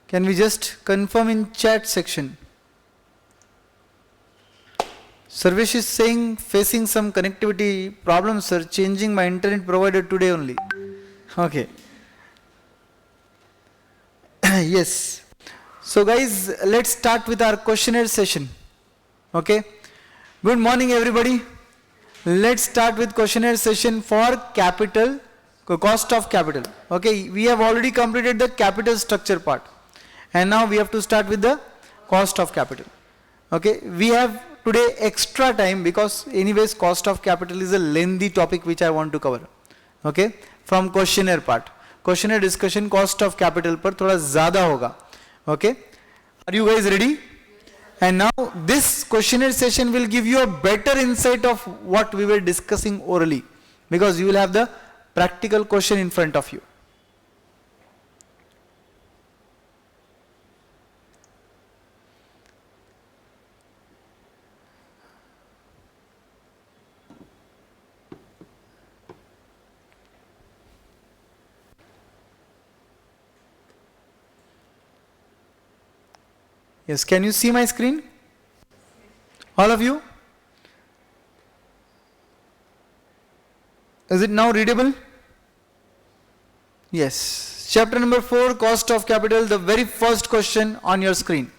Can we just confirm in chat section? Sarvesh is saying facing some connectivity problems, sir. Changing my internet provider today only. Okay. Yes. So guys, let's start with our questionnaire session. Okay. Good morning everybody. Let's start with questionnaire session for capital, cost of capital. Okay. We have already completed the capital structure part. And now we have to start with the cost of capital. Okay. We have today extra time because anyways cost of capital is a lengthy topic which I want to cover. Okay. From questionnaire part. Questionnaire discussion cost of capital पर थोड़ा ज़्यादा होगा. Okay. Are you guys ready? And now this questionnaire session will give you a better insight of what we were discussing orally, because you will have the practical question in front of you. Yes, can you see my screen? All of you? Is it now readable? Yes. Chapter number 4, cost of capital, the very first question on your screen.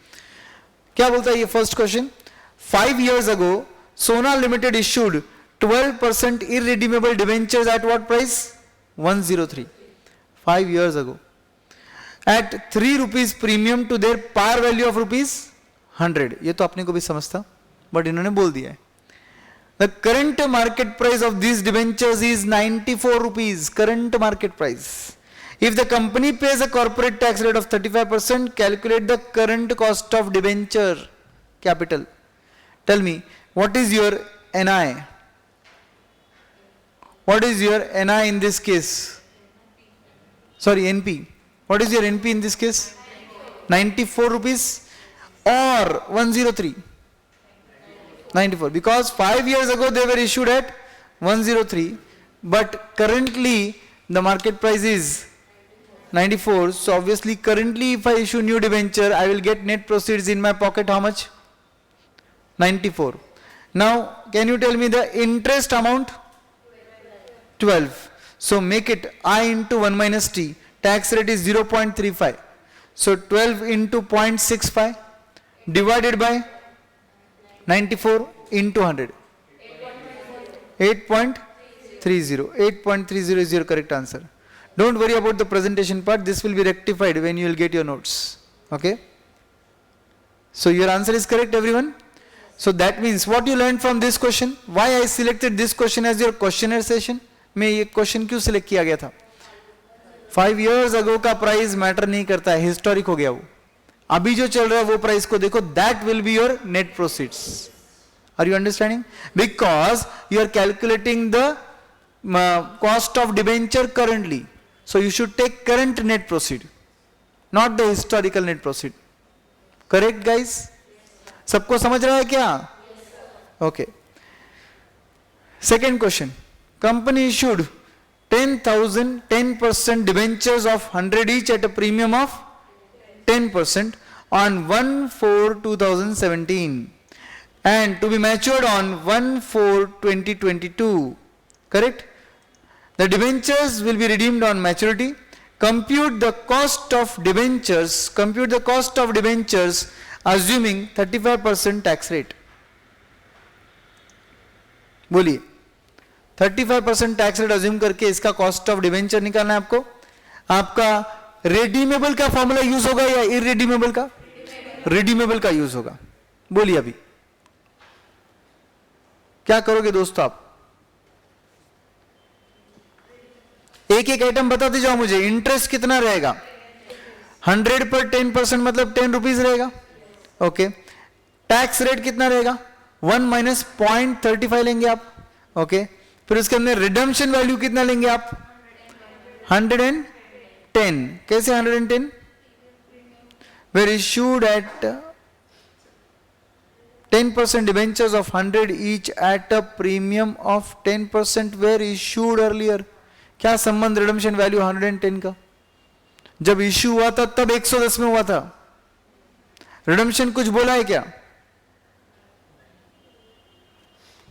क्या बोलता है ये first question? 5 years ago, Sona Limited issued 12% irredeemable debentures at what price? 103. 5 years ago. At 3 rupees premium to their par value of rupees 100. ये तो अपने को भी समझता, but इन्होंने बोल दिया है. The current market price of these debentures is 94 rupees. Current market price. If the company pays a corporate tax rate of 35%, calculate the current cost of debenture capital. Tell me, what is your NI? What is your NI in this case? Sorry, NP. What is your NP in this case? 94 rupees or 103? 94. Because 5 years ago they were issued at 103, but currently the market price is 94. So obviously currently if I issue new debenture, I will get net proceeds in my pocket how much? 94. Now can you tell me the interest amount? 12. So make it I into 1 minus T. Tax rate is 0.35. So 12 into 0.65 divided by 94 into 100. 8.30. 8.30 is your correct answer. Don't worry about the presentation part. This will be rectified when you will get your notes. Okay. So your answer is correct, everyone. So that means what you learned from this question. Why I selected this question as your questionnaire session? मैं ये question क्यों select किया गया था? 5 years ago का price matter नहीं करता है, हिस्टोरिक हो गया वो. अभी जो चल रहा है वो प्राइस को देखो, that will be your net proceeds. Are you understanding? Because you are calculating the cost of debenture currently. So you should take current net proceed, not the historical net proceed. Correct guys? सबको समझ रहा है क्या? Okay. Second question. Company issued 10% debentures of 100 each at a premium of 10% on 1/4/2017 and to be matured on 1/4/2022. Correct? The debentures will be redeemed on maturity. Compute the cost of debentures assuming 35% tax rate. बोलिए 35% tax rate assume करके इसका cost of debenture निकालना है आपको. आपका redeemable का formula use होगा या इररेडीमेबल का? रेडीमेबल का यूज होगा. बोलिए अभी क्या करोगे दोस्तों आप? एक एक आइटम बताते जाओ मुझे. इंटरेस्ट कितना रहेगा? 100 पर 10% मतलब 10 रुपीज रहेगा. ओके. टैक्स रेट कितना रहेगा? 1 माइनस 0.35 लेंगे आप. ओके. फिर उसके अंदर रिडम्पशन वैल्यू कितना लेंगे आप? 110. कैसे 110? were issued at 10% debentures of 100 each at a premium of 10% were issued earlier. क्या संबंध रिडम्पशन वैल्यू 110 का? जब इश्यू हुआ था तब 110 में हुआ था। रिडम्पशन कुछ बोला है क्या?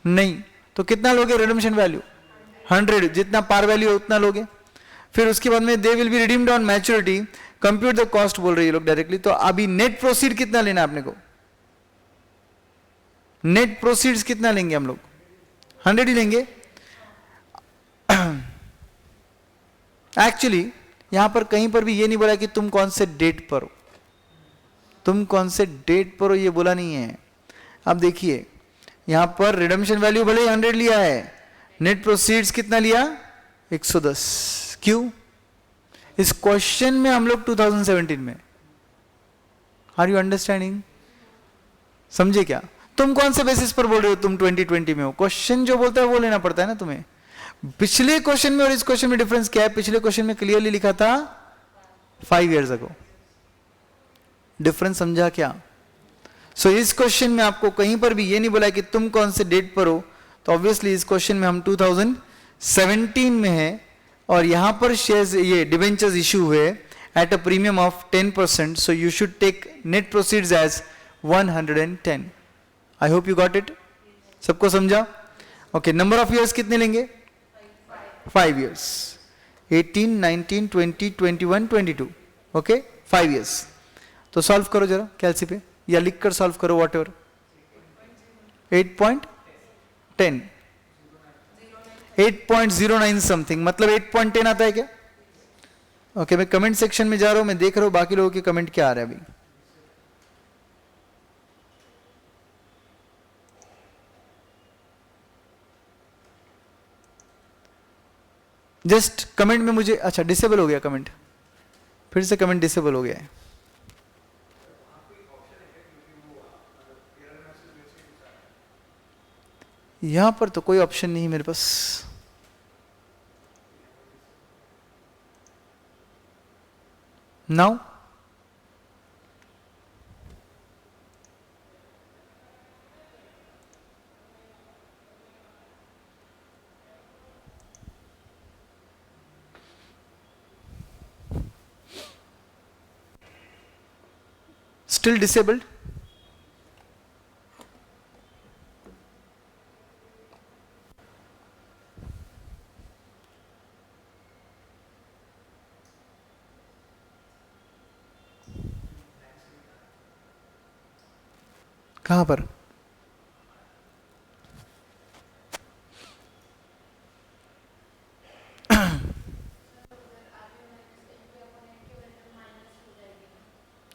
नहीं। तो कितना लोगे रिडम्पशन वैल्यू? 100, जितना पार वैल्यू है उतना लोगे। फिर उसके बाद में they will be redeemed on maturity, compute the cost बोल रही है लोग डायरेक्टली। तो अभी नेट प्रोसीड कितना लेना है आपने को? नेट प्रोसीड्स कितना लेंगे हम लोग? 100 ही लेंगे। एक्चुअली यहां पर कहीं पर भी ये नहीं बोला कि तुम कौन से डेट पर हो, तुम कौन से डेट पर हो ये बोला नहीं है। अब देखिए यहां पर रिडम्पशन वैल्यू भले ही 100 लिया है, नेट प्रोसीड्स कितना लिया? 110। क्यों? इस क्वेश्चन में हम लोग 2017 में। Are you understanding? समझे क्या? तुम कौन से बेसिस पर बोल रहे हो तुम 2020 में हो? क्वेश्चन जो बोलता है वो लेना पड़ता है ना तुम्हें। पिछले क्वेश्चन में और इस क्वेश्चन में डिफरेंस क्या है? पिछले क्वेश्चन में क्लियरली लिखा था 5 years अगो। डिफरेंस समझा क्या? सो इस क्वेश्चन में आपको कहीं पर भी ये नहीं बोला कि तुम कौन से डेट पर हो। तो ऑब्वियसली इस क्वेश्चन में हम 2017 में है और यहां पर शेयर्स ये डिबेंचर्स इशू हुए at a premium of 10%। So you should take net proceeds as 110। I hope you got it. सबको समझा? ओके। नंबर ऑफ ईयर्स कितने लेंगे? 5 years। 18, 19, 20, 21, 22। Okay, 5 years। तो सॉल्व करो जरा कैलसी पे या लिख कर सॉल्व करो, वॉट एवर। 8.10, 8.09 समथिंग, मतलब 8.10 आता है क्या? ओके, मैं कमेंट सेक्शन में जा रहा हूं, मैं देख रहा हूं बाकी लोगों के कमेंट क्या आ रहे हैं अभी। जस्ट कमेंट में मुझे, अच्छा डिसेबल हो गया कमेंट, फिर से कमेंट डिसेबल हो गया है। यहां पर तो कोई ऑप्शन नहीं मेरे पास। Now still disabled? कहां पर?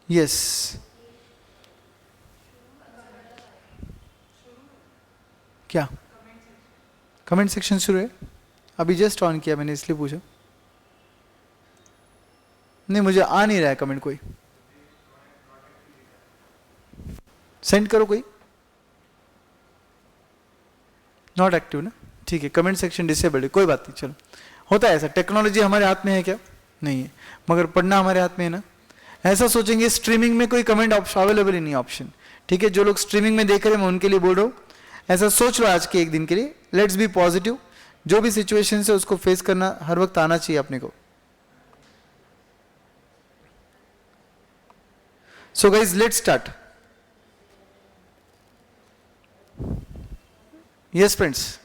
यस, क्या कमेंट सेक्शन शुरू है? अभी जस्ट ऑन किया मैंने इसलिए पूछा। नहीं, मुझे आ नहीं रहा है कमेंट कोई। सेंड करो कोई। नॉट एक्टिव ना? ठीक है, कमेंट सेक्शन डिसेबल्ड है, कोई बात नहीं, चलो होता है ऐसा। टेक्नोलॉजी हमारे हाथ में है क्या? नहीं है, मगर पढ़ना हमारे हाथ में है ना। ऐसा सोचेंगे स्ट्रीमिंग में कोई कमेंट अवेलेबल ही नहीं ऑप्शन। ठीक है, जो लोग स्ट्रीमिंग में देख रहे हैं मैं उनके लिए बोल रहा हूँ, ऐसा सोच लो आज के एक दिन के लिए। लेट्स बी पॉजिटिव, जो भी सिचुएशन है उसको फेस करना हर वक्त आना चाहिए अपने को। So guys let's start. Yes friends,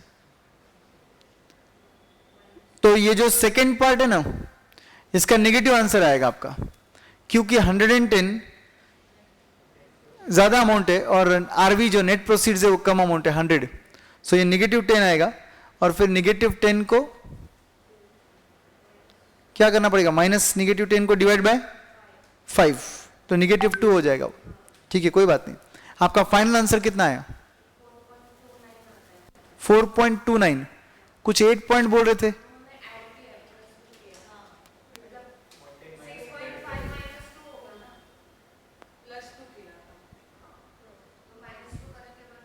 तो ये जो सेकेंड पार्ट है ना, इसका नेगेटिव आंसर आएगा आपका, क्योंकि 110 ज्यादा अमाउंट है और आरवी जो नेट प्रोसीड्स है वो कम अमाउंट है 100। सो ये -10 आएगा और फिर -10 को क्या करना पड़ेगा? माइनस -10 को डिवाइड बाय 5, तो -2 हो जाएगा। ठीक है, कोई बात नहीं। आपका फाइनल आंसर कितना आया? 4.29। कुछ 8 पॉइंट बोल रहे थे।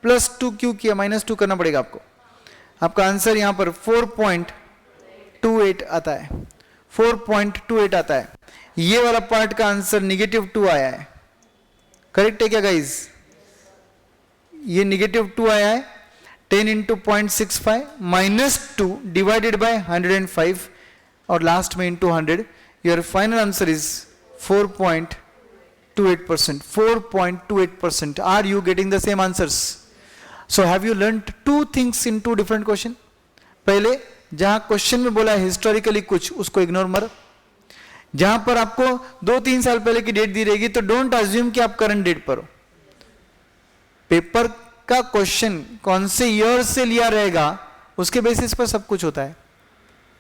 +2 क्यों किया? -2 करना पड़ेगा आपको। आपका आंसर यहां पर 4.28 आता है, 4.28 आता है। ये वाला पार्ट का आंसर -2 आया है। करेक्ट है क्या गाइज? ये -2 आया है। 10 इंटू 0.65 -2 डिवाइडेड बाय 105 और लास्ट में into 100, your final answer is 4.28%. 4.28%. Are you getting the same answers? So have you learned two things in two different question? पहले जहां क्वेश्चन में बोला है हिस्टोरिकली कुछ, उसको इग्नोर मत. जहां पर आपको 2-3 साल पहले की डेट दी रहेगी तो डोंट अज्यूम कि आप करंट डेट पर हो. पेपर का क्वेश्चन कौन से ईयर से लिया रहेगा उसके बेसिस पर सब कुछ होता है.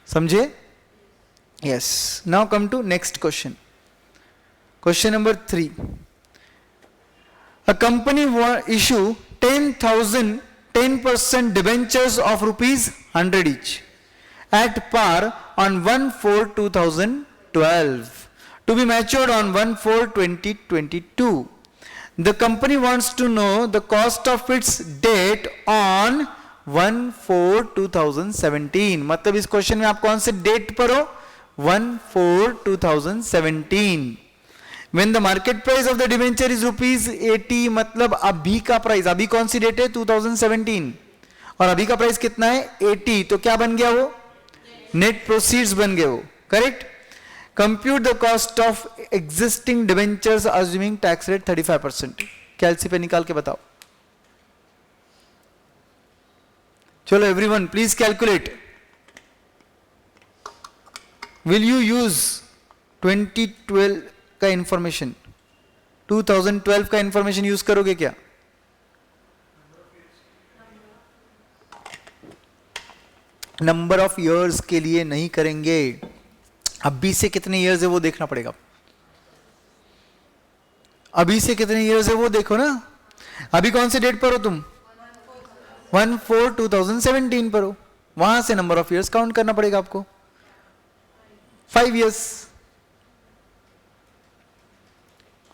समझे? Yes. Now come to next question. Question number 3. A company issue 10% debentures of rupees 100 each at par on 1/4/2012 to be matured on 1/4/2022. The company wants to know the cost of its debt on 1/4/2017. मतलब इस question में आप कौन से date पर हो? 1/4/2017. When the market price of the debenture is rupees 80, मतलब अभी का प्राइस, अभी कौन सी डेट है? 2017. और अभी का प्राइस कितना है? 80. तो क्या बन गया वो? नेट प्रोसीड्स बन गए वो. Correct. Compute the cost of existing debentures assuming tax rate 35%. कैलसी पे निकाल के बताओ. चलो everyone please calculate. Will you use 2012 का इंफॉर्मेशन, 2012 का इंफॉर्मेशन यूज करोगे क्या? नंबर ऑफ इयर्स के लिए नहीं करेंगे. अभी से कितने इयर्स है वो देखना पड़ेगा. अभी से कितने इयर्स है वो देखो ना. अभी कौन से डेट पर हो तुम? 1/4/2017 पर हो. वहां से नंबर ऑफ इयर्स काउंट करना पड़ेगा आपको. 5 इयर्स.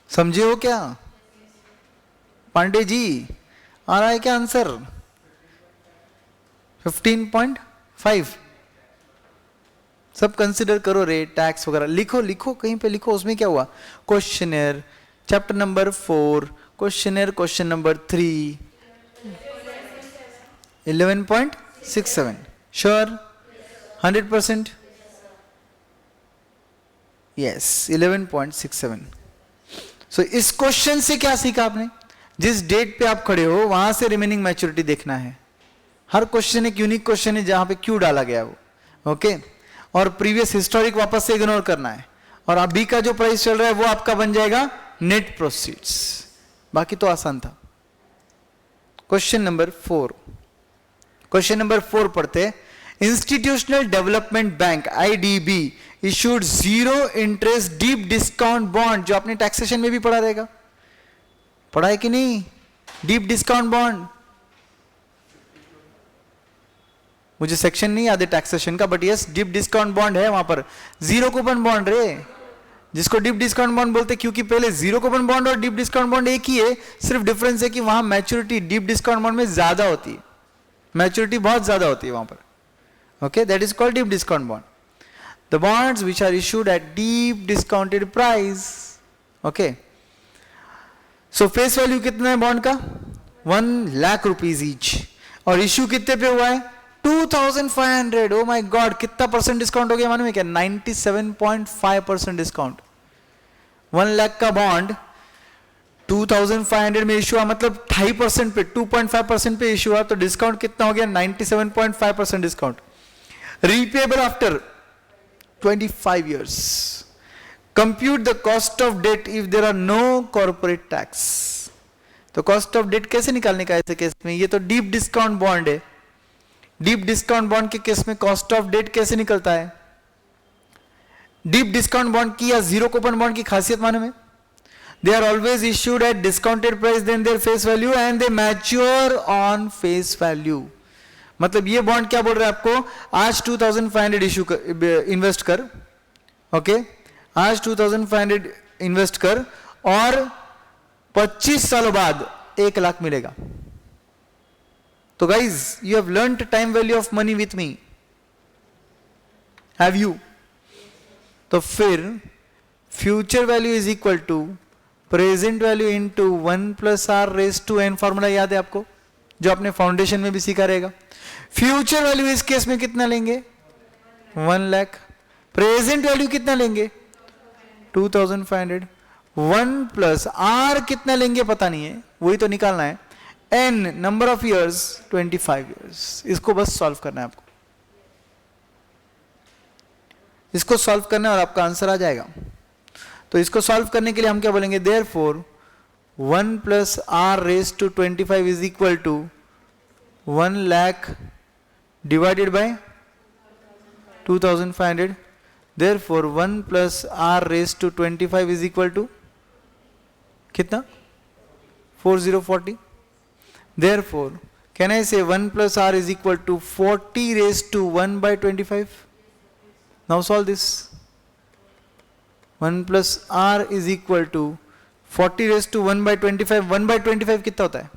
समझे हो क्या? पांडे जी आ रहा है क्या आंसर? 15.5. सब कंसिडर करो रे. टैक्स वगैरह लिखो लिखो कहीं पे लिखो. उसमें क्या हुआ? Questioner chapter number 4, questioner question number 3, 11.67. Sure? 100%? Yes, 11.67. So इस क्वेश्चन से क्या सीखा आपने? जिस डेट पे आप खड़े हो वहां से रिमेनिंग मैच्योरिटी देखना है. हर क्वेश्चन एक यूनिक क्वेश्चन है जहां पे क्यों डाला गया वो. ओके. और प्रीवियस हिस्टोरिक वापस से इग्नोर करना है. और अभी का जो प्राइस चल रहा है वो आपका बन जाएगा नेट प्रोसीड्स. बाकी तो आसान था. Question number 4. क्वेश्चन नंबर 4 पढ़ते. Institutional development bank IDB issued 0 interest deep discount bond. जो आपने टैक्सेशन में भी पढ़ा रहेगा. पढ़ा है कि नहीं? Deep discount bond. मुझे सेक्शन नहीं याद है टैक्सेशन का, but yes deep discount bond है वहां पर. जीरो कूपन बॉन्ड रे, जिसको डीप डिस्काउंट बॉन्ड बोलते, क्योंकि पहले जीरो कूपन बॉन्ड और डीप डिस्काउंट बॉन्ड एक ही है. सिर्फ डिफरेंस है कि वहां मैच्योरिटी डीप डिस्काउंट बॉन्ड में ज्यादा होती है. मैच्योरिटी बहुत ज्यादा होती है वहां पर. Okay, that is called deep discount bond. The bonds which are issued at deep discounted price. Okay. So face value कितना है बॉन्ड का? 1 लाख रुपीज ईच. और इश्यू कितने पे हुआ है? 2500. ओ माय गॉड, कितना परसेंट डिस्काउंट हो गया मालूम है क्या? 97.5% डिस्काउंट. 1 लाख का बॉन्ड 2500 में इश्यू हुआ, मतलब 2.5% पे, 2.5% पे इश्यू हुआ. तो डिस्काउंट कितना हो गया? 97.5% discount. Repayable after 25 years. Compute the cost of debt if there are no corporate tax. तो cost of debt कैसे निकालने का ऐसे केस में? ये तो डीप डिस्काउंट बॉन्ड है. डीप डिस्काउंट बॉन्ड के केस में कॉस्ट ऑफ डेट कैसे निकलता है? डीप डिस्काउंट बॉन्ड की या जीरो कूपन बॉन्ड की खासियत मालूम है? They are always issued at discounted price than their face value and they mature on face value. मतलब ये बॉन्ड क्या बोल रहा है आपको? आज 2500 इश्यू इन्वेस्ट कर. ओके, आज 2500 इन्वेस्ट कर और 25 सालों बाद 1 लाख मिलेगा. तो guys, you have learned time value of money with me. Have you? तो फिर future value is equal to present value into 1 + r⁻n. Formula याद है आपको, जो आपने फाउंडेशन में भी सीखा रहेगा. फ्यूचर वैल्यू इस केस में कितना लेंगे? 1 लाख. प्रेजेंट वैल्यू कितना लेंगे 2500, 1 प्लस आर कितना लेंगे पता नहीं है, वही तो निकालना है, n number of years 25 years. इसको बस सॉल्व करना है आपको, इसको सॉल्व करना है और आपका आंसर आ जाएगा। तो इसको सॉल्व करने के लिए हम क्या बोलेंगे, therefore 1 plus R raise to 25 is equal to 1 lakh divided by 2500, therefore 1 plus r raised to 25 is equal to कितना 4040। therefore can I say 1 plus r is equal to 40 raised to 1 by 25? Now solve this. 1 plus r is equal to 40 raised to 1 by 25. 1 by 25 कितना होता है,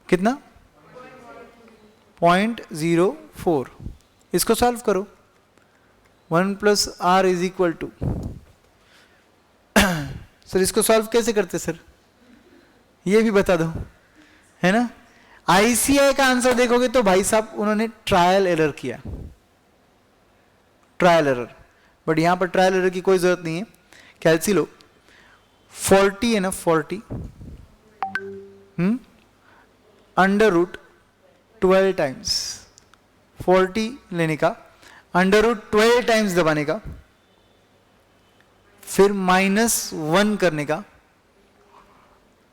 कितना 0.04। इसको solve करो, 1 plus R is equal to, sir इसको solve कैसे करते sir, ये भी बता दो, है ना। आईसीआई का आंसर देखोगे तो भाई साहब उन्होंने ट्रायल एरर किया, ट्रायल एरर, बट यहां पर ट्रायल एरर की कोई जरूरत नहीं है। कैलसी लो 40 है ना, 40 अंडर रूट 12 टाइम्स, 40 लेने का, अंडर रूट 12 टाइम्स दबाने का, फिर -1 करने का,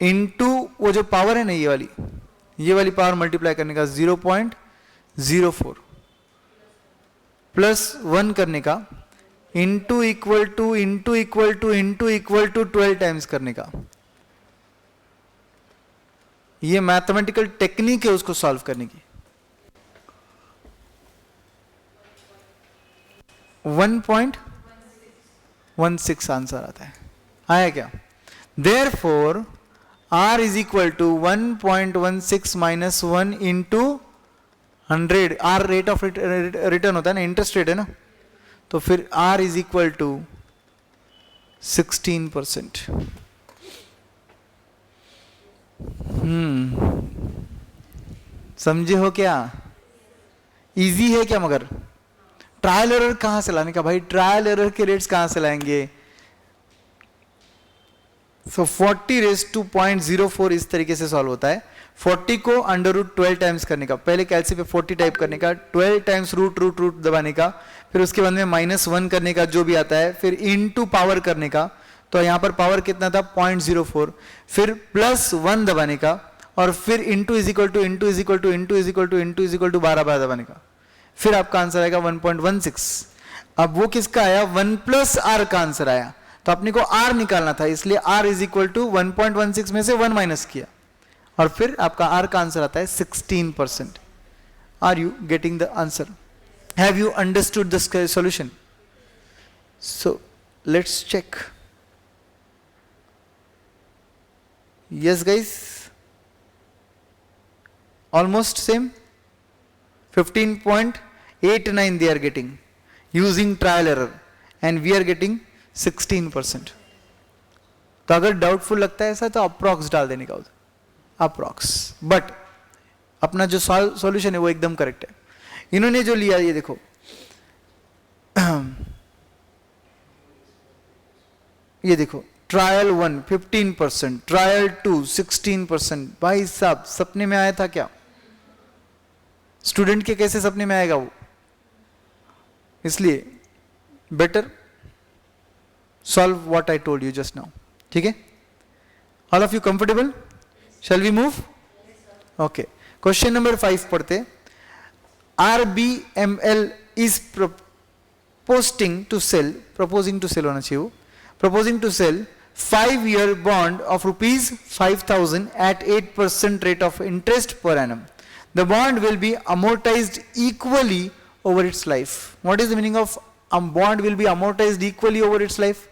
इनटू वो जो पावर है ना ये वाली पावर मल्टीप्लाई करने का 0.04, प्लस 1 करने का, इनटू इक्वल टू 12 टाइम्स करने का। ये मैथमेटिकल टेक्निक है उसको सॉल्व करने की। 1.16 आंसर आता है, आया क्या। Therefore R is equal to 1.16 minus 1 into 100। R rate of return होता है ना, इंटरेस्ट रेट है ना, तो फिर R is equal to 16%। समझे हो क्या, इजी है क्या। मगर ट्रायल एरर कहां से लाने का भाई, ट्रायल एरर के रेट्स कहां से लाएंगे। सो 40 रेज टू 0.04 इस तरीके से सॉल्व होता है। 40 को अंडर रूट 12 टाइम्स करने का, पहले कैलसी पे 40 टाइप करने का, 12 टाइम्स रूट दबाने का, फिर उसके बाद में -1 करने का जो भी आता है, फिर इनटू पावर करने का, तो यहां पर पावर कितना था 0.04, फिर +1 दबाने का, और फिर इनटू इज इक्वल टू 12 दबाने का, फिर आपका आंसर आएगा 1.16। अब वो किसका आया, 1 प्लस आर का आंसर आया, तो अपने को आर निकालना था, इसलिए आर इज इक्वल टू 1.16 में से 1 माइनस किया, और फिर आपका आर का आंसर आता है 16%। Are you getting the answer, have you understood the solution. So let's check. Yes guys, almost same, 15.89 they are getting using trial error and we are getting 16%। तो अगर डाउटफुल लगता है ऐसा तो अप्रॉक्स डाल देने का, अप्रॉक्स, बट अपना जो सॉल्यूशन है वो एकदम करेक्ट है। इन्होंने जो लिया ये देखो, ये देखो, ट्रायल 1 15%, ट्रायल 2 16%। भाई साहब सपने में आया था क्या, स्टूडेंट के कैसे सपने में आएगा वो, इसलिए better solve what I told you just now. ठीक है, all of you comfortable, shall we move. Okay, question number 5 पढ़ते। RBML is proposing to sell होना चाहिए, proposing to sell 5-year bond of rupees 5,000 at 8% rate of interest per annum. The bond will be amortized equally over its life. What is the meaning of bond will be amortized equally over its life?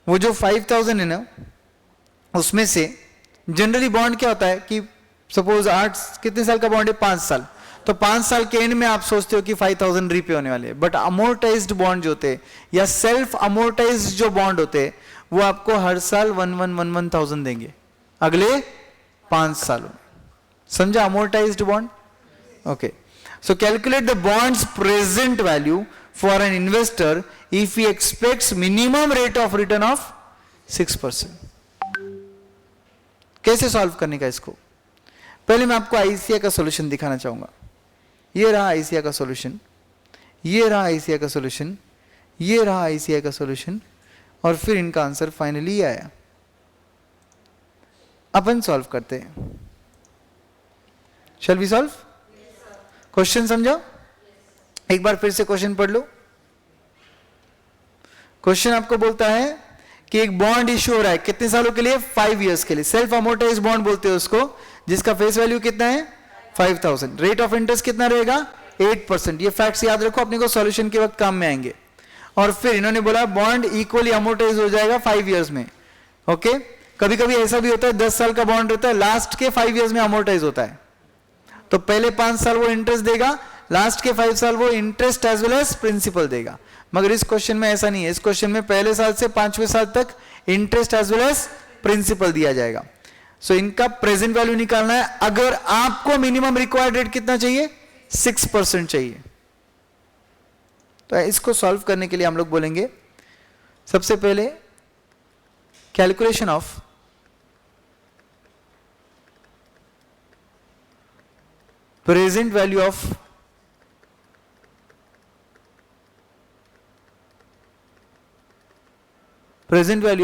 वो जो 5,000 है ना, उसमें से generally bond क्या होता है कि सपोज 8 कितने साल का बॉन्ड है, 5 साल, तो 5 साल के एंड में आप सोचते हो कि 5,000 रीपे होने वाले हैं। बट अमोर्टाइज्ड बॉन्ड जो होते हैं या सेल्फ अमोर्टाइज्ड जो बॉन्ड होते हैं वो आपको हर साल 11,000 देंगे अगले 5 सालों में। समझा? Amortised bond. Okay, so calculate the bonds present value for an investor if he aspects minimum rate of return of 6%. कैसे सॉल्व करने का इसको? पहले मैं आपको आईसीआई का सॉल्यूशन दिखाना चाहूंगा. ये रहा आईसीआई का सॉल्यूशन, ये रहा आईसीआई का सॉल्यूशन, ये रहा आईसीआई का सॉल्यूशन, और फिर इनका आंसर फाइनली आया. अपन सॉल्व करते हैं. Shall we solve? क्वेश्चन समझा? एक बार फिर से क्वेश्चन पढ़ लो. क्वेश्चन आपको बोलता है कि एक बॉन्ड इश्यू हो रहा है, कितने सालों के लिए? 5 इयर्स के लिए. सेल्फ अमोर्टाइज बॉन्ड बोलते हैं उसको, जिसका फेस वैल्यू कितना है? 5000. रेट ऑफ इंटरेस्ट कितना रहेगा? 8%. ये फैक्ट्स याद रखो, अपने को सॉल्यूशन के वक्त काम में आएंगे. और फिर इन्होंने बोला बॉन्ड इक्वली अमोर्टाइज हो जाएगा 5 इयर्स में. ओके, कभी कभी ऐसा भी होता है 10 साल का बॉन्ड रहता है, लास्ट के 5 इयर्स में अमोर्टाइज होता है. तो पहले 5 साल वो इंटरेस्ट देगा, लास्ट के 5 साल वो interest as well as principal देगा. मगर इस क्वेश्चन में ऐसा नहीं है. इस क्वेश्चन में पहले साल से 5वें साल तक interest as well as principal दिया जाएगा. सो इनका प्रेजेंट वैल्यू निकालना है. अगर आपको मिनिमम रिक्वायर्ड रेट कितना चाहिए? 6% चाहिए. तो इसको सॉल्व करने के लिए हम लोग बोलेंगे सबसे पहले calculation of present value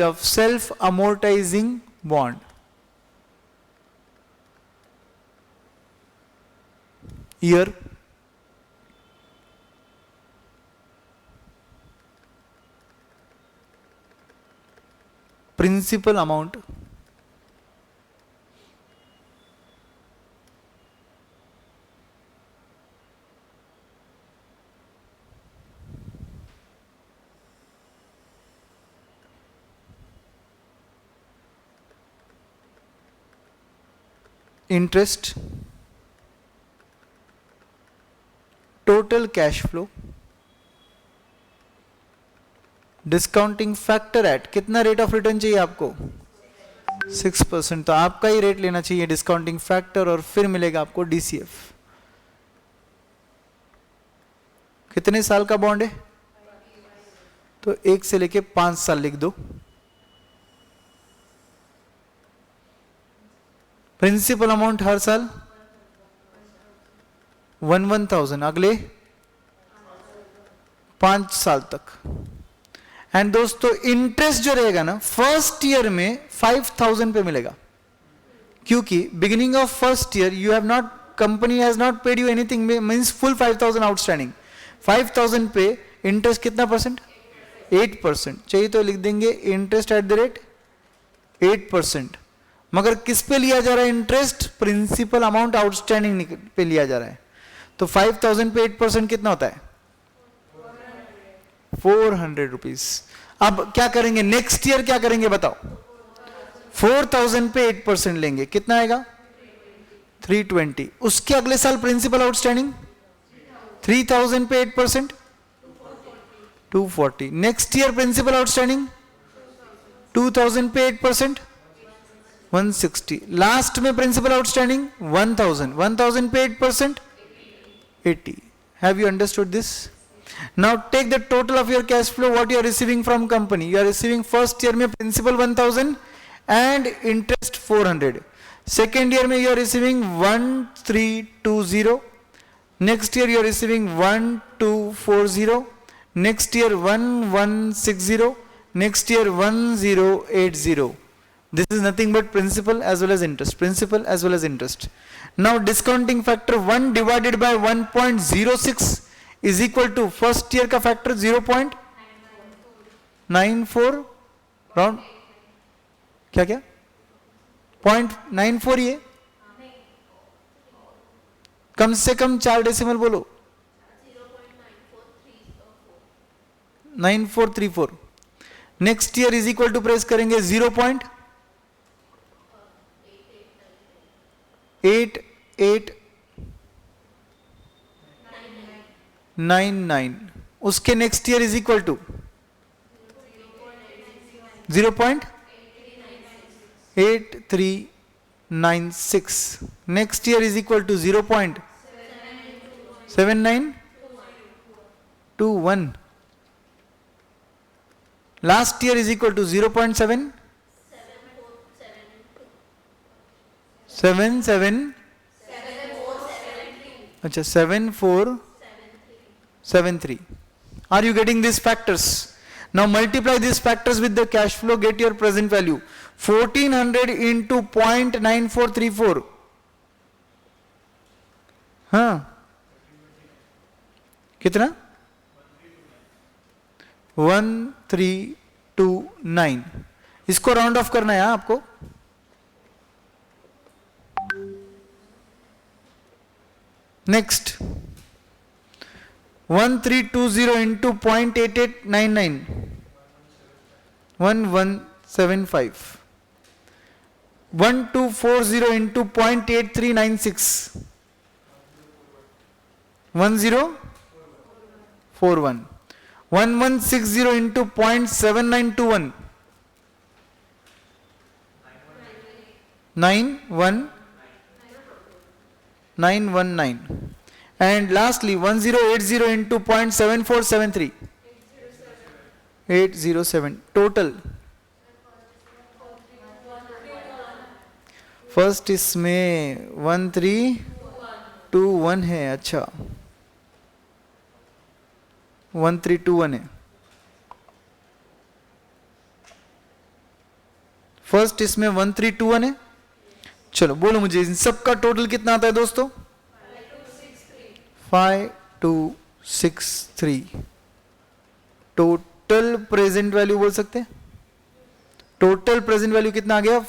of self amortising bond. Year, principal amount, interest, total cash flow, discounting factor at, कितना रेट ऑफ रिटर्न चाहिए आपको? 6%. तो आपका ही रेट लेना चाहिए डिस्काउंटिंग फैक्टर, और फिर मिलेगा आपको डीसीएफ. कितने साल का बॉन्ड है? तो 1 से लेके 5 साल लिख दो. प्रिंसिपल अमाउंट हर साल 1,000, अगले 5 साल तक. एंड दोस्तों इंटरेस्ट जो रहेगा ना फर्स्ट ईयर में 5,000 पे मिलेगा, क्योंकि beginning of first year you have not, company has not paid you anything, means full 5,000 outstanding. 5,000 पे इंटरेस्ट कितना परसेंट? 8%. चाहिए तो लिख देंगे इंटरेस्ट एट द रेट 8%. मगर किस पे लिया जा रहा है इंटरेस्ट? प्रिंसिपल अमाउंट आउटस्टैंडिंग पे लिया जा रहा है. तो 5,000 पे 8% कितना होता है? 400 रुपीज. अब क्या करेंगे नेक्स्ट ईयर? क्या करेंगे बताओ? 4,000 पे 8% लेंगे, कितना आएगा? 320. उसके अगले साल प्रिंसिपल आउटस्टैंडिंग 3,000 पे 8% 240. नेक्स्ट ईयर प्रिंसिपल आउटस्टैंडिंग 2,000 पे 8% 160. लास्ट में प्रिंसिपल आउटस्टैंडिंग 1,000 पे 8% 80. Have you understood this? Now take the total of your cash flow what you are receiving from company. You are receiving first year में principal 1,000 and interest 400. Second year में you are receiving 1,320. Next year you are receiving 1,240. Next year 1,160. Next year 1,080. This is nothing but principal as well as interest. Principal as well as interest. Now discounting factor 1 divided by 1.06 is equal to first year का factor 0.94 round क्या 0.94 ये कम से कम 4 decimal बोलो 9434. Next year is equal to press करेंगे 0.8899. उसके next year is equal to 0.8396. 0.7996. Next year is equal to 0.7921. Last year is equal to 0.7. 77. Achha, 7473. Are you getting these factors? Now multiply these factors with the cash flow, get your present value. 1400 into 0.9434. हाँ, कितना? 1329. इसको round of करना है आपको. Next 1320 into 0.8899. 1175. 1240 into 0.8396. 1041. 1160 into 0.7921. 919. And lastly 1080 into 0.7473. 807. Total. First इसमें 1321 है. अच्छा 1321 है. फर्स्ट इसमें 1321 है. चलो बोलो मुझे इन सब का टोटल कितना आता है दोस्तों? 5263. टोटल प्रेजेंट वैल्यू बोल सकते हैं. टोटल प्रेजेंट वैल्यू कितना आ गया?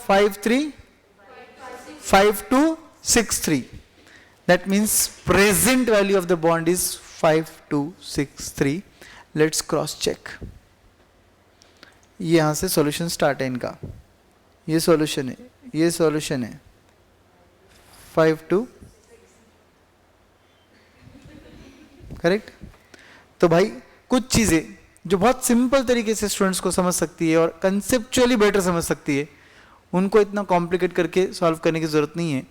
5263. That means present value of the bond is 5263. Let's cross check. यहां से सॉल्यूशन स्टार्ट है इनका. ये सॉल्यूशन है, ये सॉल्यूशन है. 52 करेक्ट. तो भाई कुछ चीजें जो बहुत सिंपल तरीके से स्टूडेंट्स को समझ सकती है और कंसेप्चुअली बेटर समझ सकती है, उनको इतना कॉम्प्लिकेट करके सॉल्व करने की जरूरत नहीं है.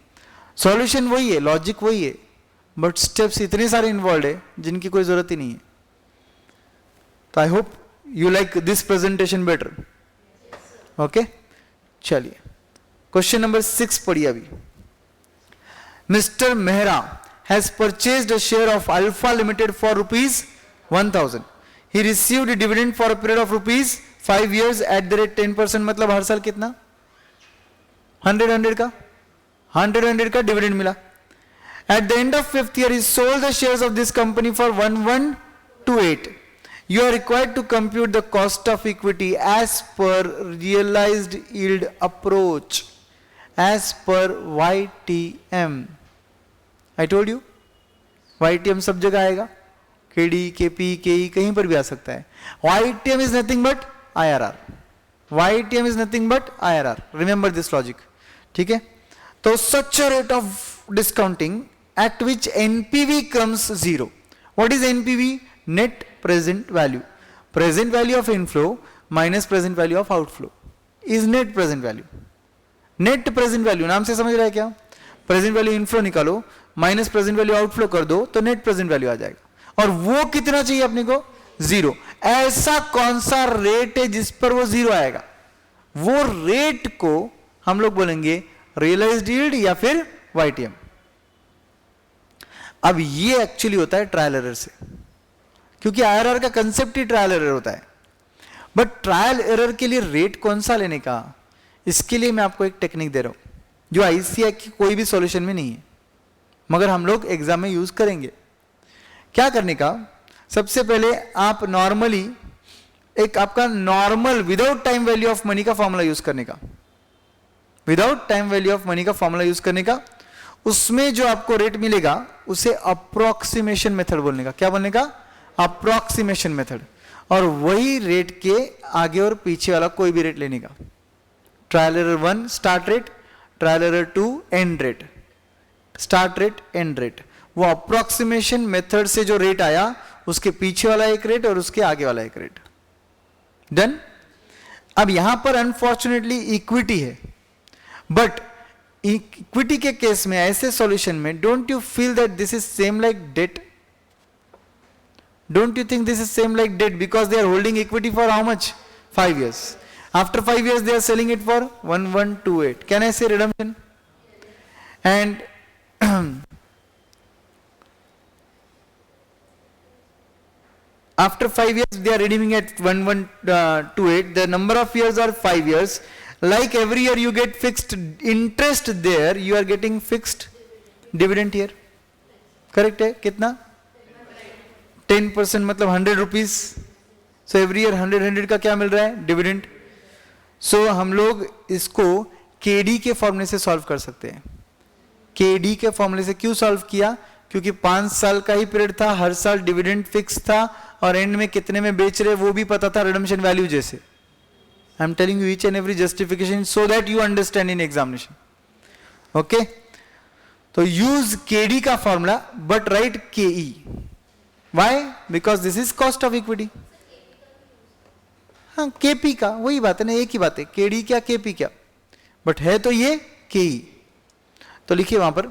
सॉल्यूशन वही है, लॉजिक वही है, बट स्टेप्स इतने सारे इन्वॉल्व है जिनकी कोई जरूरत ही नहीं है. तो आई hope you like this presentation better. Okay, चलिए क्वेश्चन नंबर 6 पढ़िए अभी. Mister Mehra has purchased a share of Alpha Limited for ₹1000. He received a dividend for a period of ₹5 years at the rate 10%. मतलब हर साल कितना? 100 का डिविडेंड मिला. At the end of 5th year, he sold the shares of this company for 1128. You are required to compute the cost of equity as per realized yield approach, as per YTM. I told you, YTM सब जगह आएगा. KD, KP, KE कहीं पर भी आ सकता है. YTM is nothing but IRR. YTM is nothing but IRR. Remember this logic. ठीक है. तो such a rate of discounting at which NPV comes 0. What is NPV? Net present value. Present value of inflow minus present value of outflow is net present value. Net present value नाम से समझ रहा है क्या? Present value inflow निकालो minus present value outflow कर दो तो नेट प्रेजेंट वैल्यू आ जाएगा. और वो कितना चाहिए अपने को? 0. ऐसा कौन सा रेट है जिस पर वो 0 आएगा? वो रेट को हम लोग बोलेंगे रियलाइज्ड यील्ड या फिर YTM. अब ये एक्चुअली होता है ट्रायल एरर से, क्योंकि IRR का कंसेप्ट ही ट्रायल एरर होता है. बट ट्रायल एरर के लिए रेट कौन सा लेने का, इसके लिए मैं आपको एक टेक्निक दे रहा हूं जो ICAI की कोई भी सॉल्यूशन में नहीं है, मगर हम लोग एग्जाम में यूज करेंगे. क्या करने का? सबसे पहले आप नॉर्मली एक आपका normal without time value of money का फॉर्मूला यूज करने का. Without time value of money का फॉर्मूला यूज करने का. उसमें जो आपको रेट मिलेगा उसे अप्रोक्सीमेशन मेथड बोलने का. क्या बोलने का? Approximation method. और वही रेट के आगे और पीछे वाला कोई भी रेट लेने का. Trial error 1 start rate, trial error 2 and rate, start rate and rate. वो अप्रोक्सीमेशन मेथड से जो रेट आया उसके पीछे वाला एक रेट और उसके आगे वाला एक रेट. डन. अब यहां पर अनफॉर्चुनेटली इक्विटी है, बट इक्विटी के केस में, ऐसे सॉल्यूशन में, don't you feel that this is same like debt? Don't you think this is same like debt, because they are holding equity for how much? 5 years. After 5 years they are selling it for 1128. Can I say redemption? And after 5 years they are redeeming at 1128. The number of years are 5 years. Like every year you get fixed interest there, you are getting fixed dividend here. Correct है? कितना? 10%, मतलब 100 rupees. So every year 100 का क्या मिल रहा है? Dividend. सो हम लोग इसको केडी के फॉर्मूले से सॉल्व कर सकते हैं. केडी के फॉर्मूले से क्यों सॉल्व किया? क्योंकि 5 साल का ही पीरियड था, हर साल डिविडेंड फिक्स था, और एंड में कितने में बेच रहे वो भी पता था रिडम्पशन वैल्यू जैसे. I am telling you each and every justification so that you understand in examination. Okay, तो यूज केडी का फॉर्मूला बट राइट केई. Why? Because this is cost of equity. हाँ, केपी का वही बात है ना, एक ही बात है, केडी क्या केपी क्या, बट है तो ये केई. तो लिखिए वहां पर,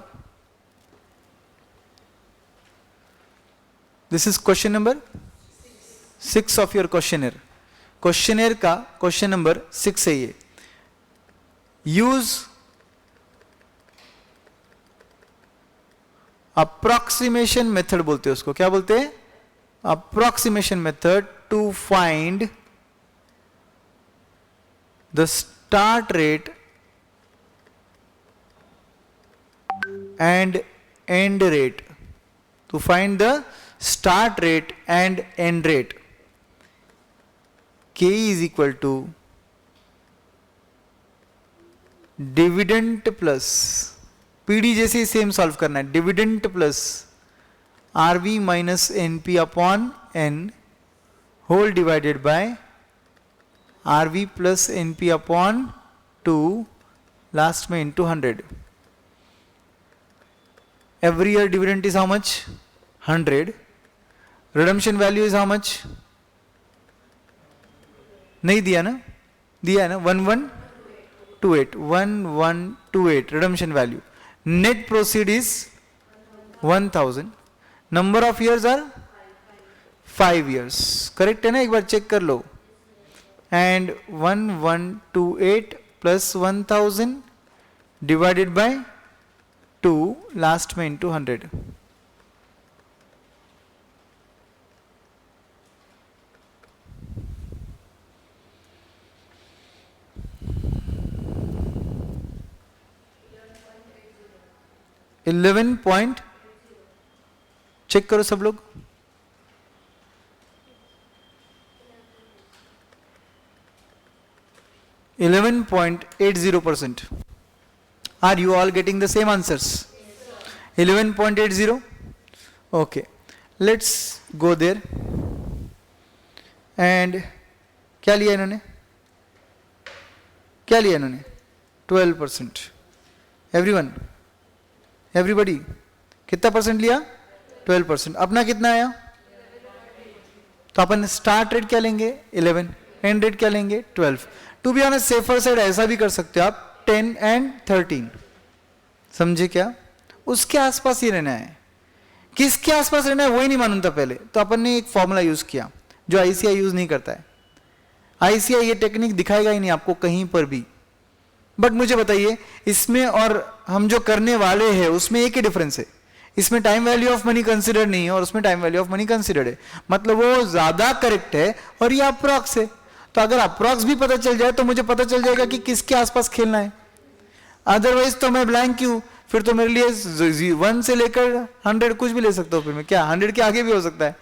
this is question number 6 of your questioner. Questioner का क्वेश्चन नंबर 6 है ये. यूज अप्रोक्सीमेशन मेथड बोलते हैं उसको. क्या बोलते हैं? Approximation method to find the start rate and end rate. To find the start rate and end rate. K is equal to dividend plus PD जैसे ही सेम सॉल्व करना है. Dividend plus RV minus NP upon N whole divided by RV plus NP upon 2 last में into 100. Every year dividend is how much? 100. Redemption value is how much? नहीं दिया ना? दिया है ना? 1128 redemption value. Net proceed is 1000. Number of years are 5 years. Correct है ना? एक बार चेक कर लो. And 1128 plus 1000 divided by 2 last में into 100. चेक करो सब लोग. 11.80%. Are you all getting the same answers? 11.80. Okay, let's go there. And क्या लिया इन्होंने? 12%. एवरीबडी कितना परसेंट लिया? 12%. अपना कितना आया? तो अपन स्टार्ट रेट क्या लेंगे? 11. एंड रेट क्या लेंगे? 12. To be on safer side ऐसा भी कर सकते हो आप, 10 एंड 13. समझे क्या? उसके आसपास ही रहना है. किसके आसपास रहना है वही नहीं मालूम था पहले, तो अपन ने एक फॉर्मूला यूज किया जो आईसीआई यूज नहीं करता है. आईसीआई ये टेक्निक दिखाएगा ही नहीं आपको कहीं पर भी. बट मुझे बताइए, इसमें और हम जो करने वाले हैं उसमें एक ही डिफरेंस है. इसमें time value of money consider नहीं है और उसमें time value of money considered है. मतलब वो ज्यादा करेक्ट है और ये अप्रॉक्स है. तो अगर अप्रॉक्स भी पता चल जाए तो मुझे पता चल जाएगा कि किसके आसपास खेलना है. अदरवाइज तो मैं ब्लैंक क्यों? फिर तो मेरे लिए 1 से लेकर 100 कुछ भी ले सकता हूँ. फिर मैं क्या 100 के आगे भी हो सकता है.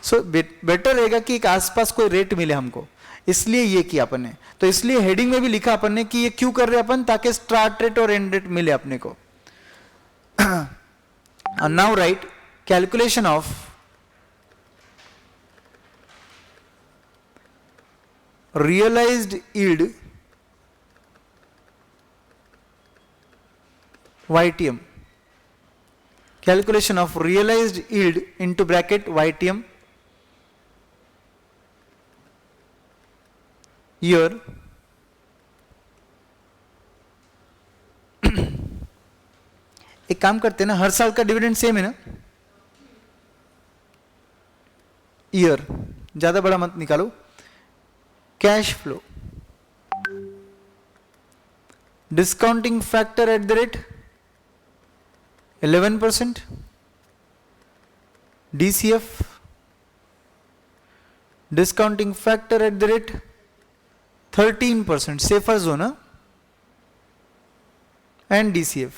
सो बेटर रहेगा कि एक आसपास कोई रेट मिले हमको, इसलिए ये किया अपन ने. तो इसलिए हेडिंग में भी लिखा अपन ने कि ये क्यों कर रहे अपन, ताकि स्टार्ट रेट और एंड रेट मिले अपने को. Now right calculation of realised yield YTM. Calculation of realized yield into bracket YTM. Here काम करते हैं ना, हर साल का डिविडेंड सेम है ना, ईयर, ज्यादा बड़ा मत निकालो, cash flow, discounting factor at the rate 11%, DCF, discounting factor at the rate 13%, safer zone, and DCF.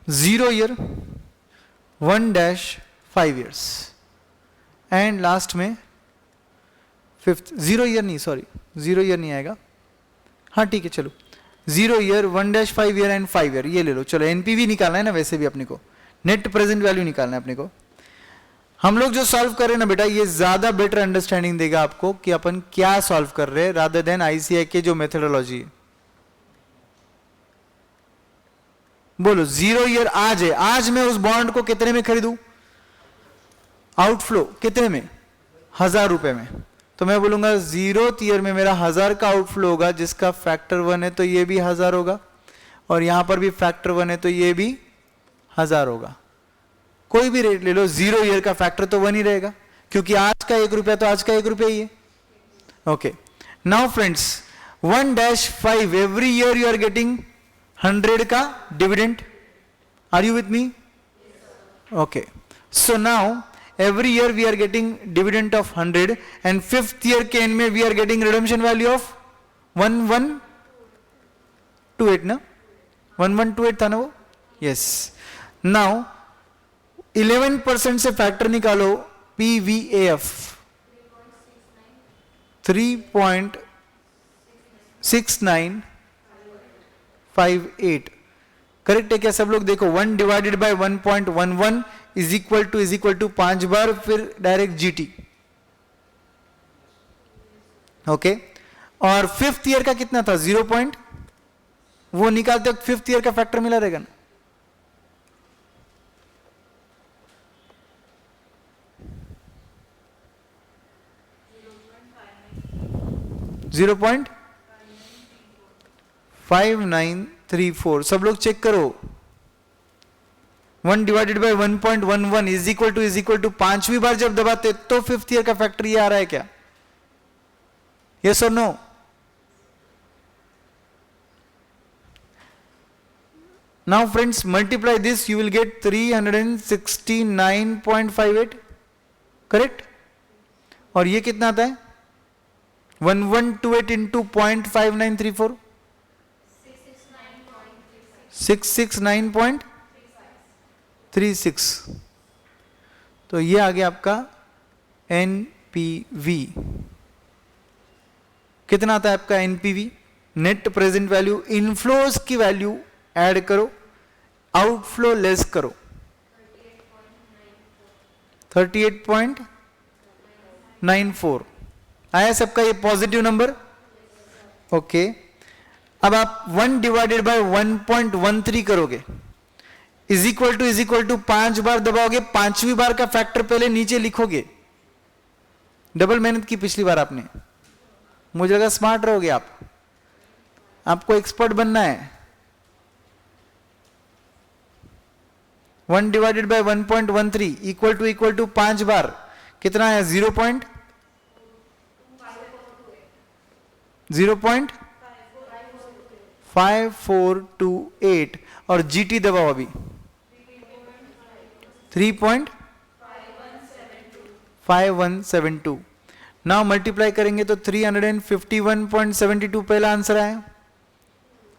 Zero year, 1-5 years, and last में फिफ्थ, 0 ईयर नहीं, सॉरी 0 ईयर नहीं आएगा, हाँ ठीक है चलो, 0 ईयर, 1-5 ईयर एंड 5 ईयर, ये ले लो। चलो एनपीवी निकालना है ना, वैसे भी अपने को नेट प्रेजेंट वैल्यू निकालना है अपने को। हम लोग जो सॉल्व कर रहे हैं ना बेटा, ये ज्यादा बेटर अंडरस्टैंडिंग देगा आपको कि अपन क्या सॉल्व कर रहे हैं, रादर देन आईसीआई के जो मेथोडोलॉजी है। बोलो 0 ईयर आज है, आज मैं उस बॉन्ड को कितने में खरीदूं, आउटफ्लो कितने में, 1000 रुपए में, तो मैं बोलूंगा 0th ईयर में मेरा 1000 का आउटफ्लो होगा, जिसका फैक्टर 1 है तो ये भी 1000 होगा, और यहां पर भी फैक्टर 1 है तो ये भी 1000 होगा। कोई भी रेट ले लो, 0 ईयर का फैक्टर तो 1 ही रहेगा, क्योंकि आज का 1 रुपया तो आज का 1 रुपया ही है। Okay, now friends, 1-5 every year you are getting 100 का dividend, are you with me? Okay, so now every year we are getting dividend of 100, and 5th year के end में we are getting redemption value of 1128 ना, 1128 था ना वो, yes। now 11% से factor निकालो, PVAF 3.6958, correct है क्या सब लोग? देखो 1 divided by 1.11 is equal to 5 बार, फिर डायरेक्ट जीटी, ओके। और 5th ईयर का कितना था, 0 पॉइंट, वो निकालते वक्त 5th ईयर का फैक्टर मिला रहेगा ना, $0.5934, सब लोग चेक करो। 1 divided by 1.11 is equal to 5वीं बार जब दबाते तो 5th ईयर का फैक्टर ये आ रहा है क्या? यस और no? Now friends multiply this, you will get 369.58, correct. और ये कितना आता है? 1128 इंटू 0.5934, 669.36, तो ये आ गया आपका एनपीवी। कितना आता है आपका NPV? Net present value, inflows की वैल्यू ऐड करो, आउटफ्लो लेस करो, 38.94 आया सबका ये पॉजिटिव नंबर, ओके। अब आप 1 डिवाइडेड बाय 1.13 करोगे, इज इक्वल टू 5 बार दबाओगे, 5वीं बार का फैक्टर पहले नीचे लिखोगे। डबल मेहनत की पिछली बार आपने, मुझे लगा स्मार्ट रहोगे आप, आपको एक्सपर्ट बनना है। 1 डिवाइडेड बाय 1.13 इक्वल टू 5 बार कितना है? 0.5428, और जीटी दबाओ अभी 3.5172। नाउ मल्टीप्लाई करेंगे तो 351.72 पहला आंसर आया,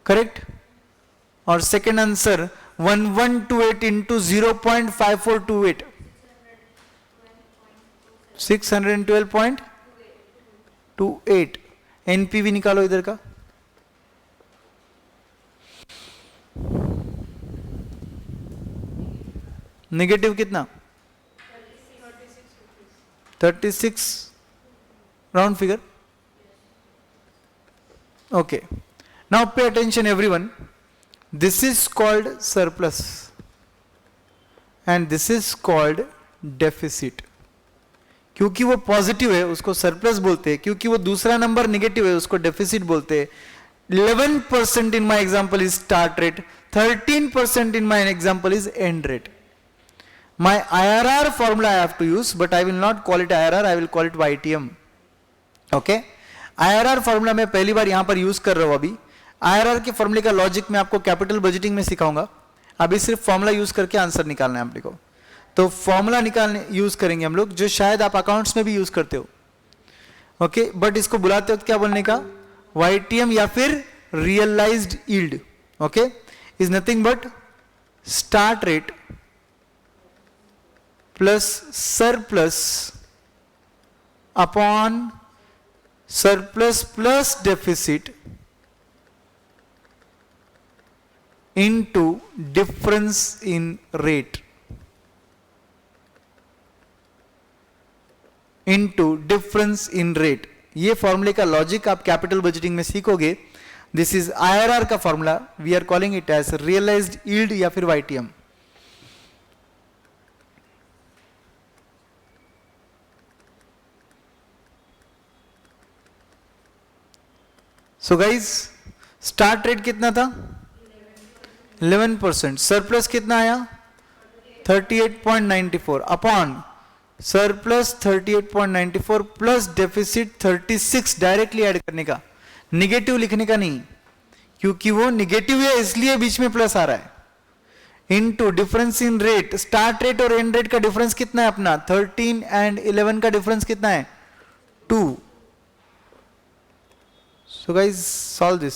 करेक्ट। और सेकेंड आंसर 1128 इंटू 0.5428, 612.28। एनपीवी निकालो इधर का, नेगेटिव कितना? 36, round figure, okay. Now pay attention everyone, this is called surplus and this is called deficit. क्योंकि वो पॉजिटिव है उसको सरप्लस बोलते हैं, क्योंकि वो दूसरा नंबर निगेटिव है उसको डेफिसिट बोलते हैं। 11% in my example is start rate, 13% in my example is end rate. My IRR formula I have to use, but I will not call it IRR, I will call it YTM. Okay? IRR formula मैं पहली बार यहां पर use कर रहा हूं अभी। IRR के फॉर्मूले का लॉजिक मैं आपको कैपिटल बजटिंग में सिखाऊंगा, अभी सिर्फ फॉर्मूला यूज करके आंसर निकालना है आप को। तो फॉर्मूला निकालने यूज करेंगे हम लोग, जो शायद आप अकाउंट्स में भी यूज करते हो। ओके, बट इसको बुलाते हो क्या बोलने का? YTM या फिर realised yield. Okay, is nothing but start rate plus surplus upon surplus plus deficit into difference in rate into difference in rate. ये फॉर्मूले का लॉजिक आप कैपिटल बजटिंग में सीखोगे। दिस इज IRR का formula, we are calling it as realised yield या फिर YTM। So guys, start rate कितना था? 11%। सरप्लस कितना आया? 38.94 upon surplus 38.94 plus deficit 36। Directly add करने का, निगेटिव लिखने का नहीं, क्योंकि वो निगेटिव है इसलिए बीच में प्लस आ रहा है। Into difference in rate. Start rate और एंड रेट का डिफरेंस कितना है अपना? 13 एंड 11 का डिफरेंस कितना है? 2। So guys solve this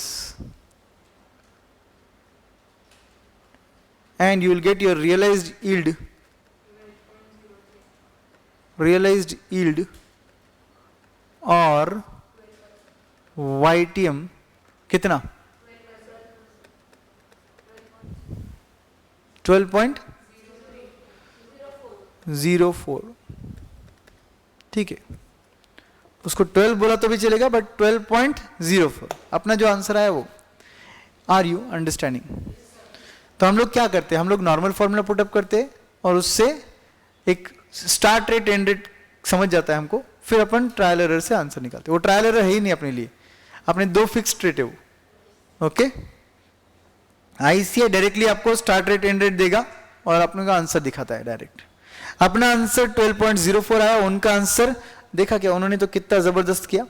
and you will get your realised yield. Realised yield और YTM कितना? 12.04। ठीक है, उसको 12 बोला तो भी चलेगा, बट 12.04 अपना जो आंसर आया वो। Are you understanding? तो हम लोग क्या करते हैं, हम लोग नॉर्मल फॉर्मूला पुटअप करते हैं और उससे एक स्टार्ट रेट एंड रेट समझ जाता है हमको, फिर अपन ट्रायल एरर से आंसर निकालते हैं। वो ट्रायल एरर है ही नहीं अपने लिए, अपने दो फिक्स्ड रेट है वो। ओके, ICAI डायरेक्टली आपको स्टार्ट रेट एंड रेट देगा और अपने का आंसर दिखाता है डायरेक्ट। अपना आंसर 12.04 आया, उनका आंसर देखा क्या उन्होंने तो कितना जबरदस्त किया।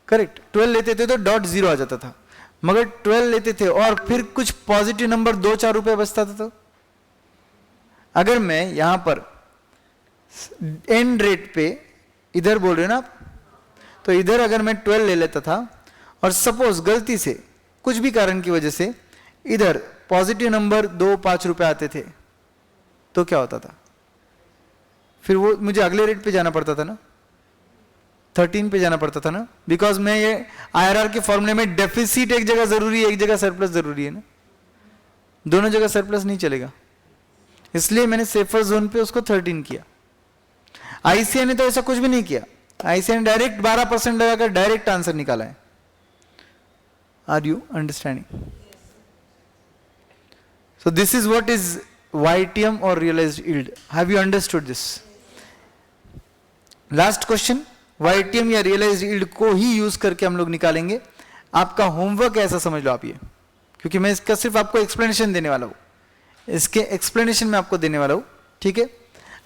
करेक्ट, 12 लेते थे तो .0 आ जाता था, मगर 12 लेते थे और फिर कुछ पॉजिटिव नंबर 2-4 रुपए बचता था। तो अगर मैं यहां पर एंड रेट पे इधर बोल रहे हो ना आप, तो इधर अगर मैं 12 ले लेता था और सपोज गलती से कुछ भी कारण की वजह से इधर पॉजिटिव नंबर 2-5 रुपए आते थे, तो क्या होता था? फिर वो मुझे अगले रेट पे जाना पड़ता था ना, 13 पे जाना पड़ता था ना, बिकॉज मैं ये IRR के फॉर्मूले में डेफिसिट एक जगह जरूरी है, एक जगह सरप्लस जरूरी है ना, दोनों जगह सरप्लस नहीं चलेगा, इसलिए मैंने सेफर जोन पे उसको 13 किया। ICAI ने तो ऐसा कुछ भी नहीं किया, ICAI ने डायरेक्ट 12% लगाकर डायरेक्ट आंसर निकाला है। Are you understanding? So this is what is YTM और realised yield. Have you understood this? Last question YTM या रियलाइज्ड यील्ड को ही यूज करके हम लोग निकालेंगे। आपका होमवर्क ऐसा समझ लो आप ये, क्योंकि मैं इसका सिर्फ आपको एक्सप्लेनेशन देने वाला हूं, इसके एक्सप्लेनेशन में आपको देने वाला हूं। ठीक है,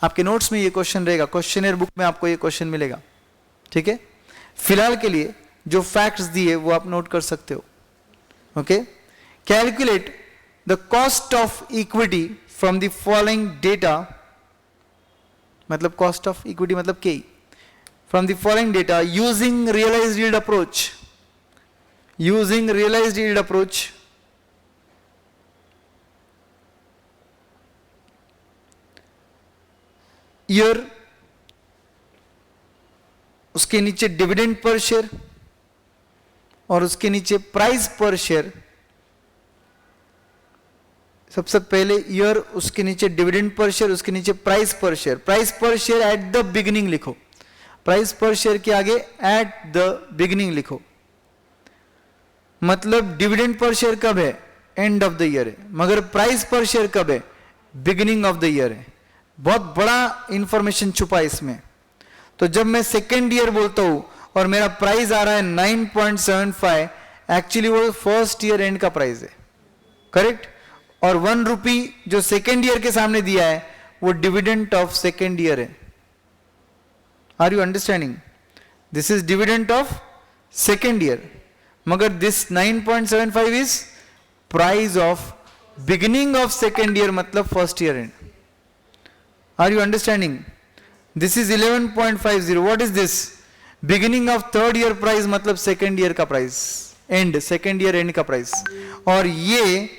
आपके नोट्स में ये क्वेश्चन रहेगा, क्वेश्चनर बुक में आपको ये क्वेश्चन मिलेगा। ठीक है, फिलहाल के लिए जो फैक्ट्स दिए वो आप नोट कर सकते हो। Okay, calculate the cost of equity from the following data, मतलब कॉस्ट ऑफ इक्विटी मतलब K, from the following data using realised yield approach, using realised yield approach. Year, उसके नीचे डिविडेंड पर शेयर और उसके नीचे प्राइस पर share. सबसे पहले ईयर, उसके नीचे डिविडेंड पर शेयर, उसके नीचे प्राइस पर शेयर। प्राइस पर शेयर एट द बिगिनिंग लिखो, प्राइस पर शेयर के आगे एट द बिगिनिंग लिखो, मतलब डिविडेंड पर शेयर कब है? एंड ऑफ द ईयर है, मगर प्राइस पर शेयर कब है? बिगिनिंग ऑफ द ईयर है। बहुत बड़ा इंफॉर्मेशन छुपा है इसमें। तो जब मैं सेकेंड ईयर बोलता हूं और मेरा प्राइस आ रहा है 9.75, एक्चुअली वो फर्स्ट ईयर एंड का प्राइस है, करेक्ट। और 1 रुपी जो सेकेंड ईयर के सामने दिया है वो डिविडेंड ऑफ सेकेंड ईयर है। Are you understanding? This is dividend of second year, मगर this 9.75 is price of beginning of second year, मतलब first year end. Are you understanding? This is 11.50. What is this? Beginning of third year price, मतलब second year का प्राइस, end second year end का प्राइस, और ये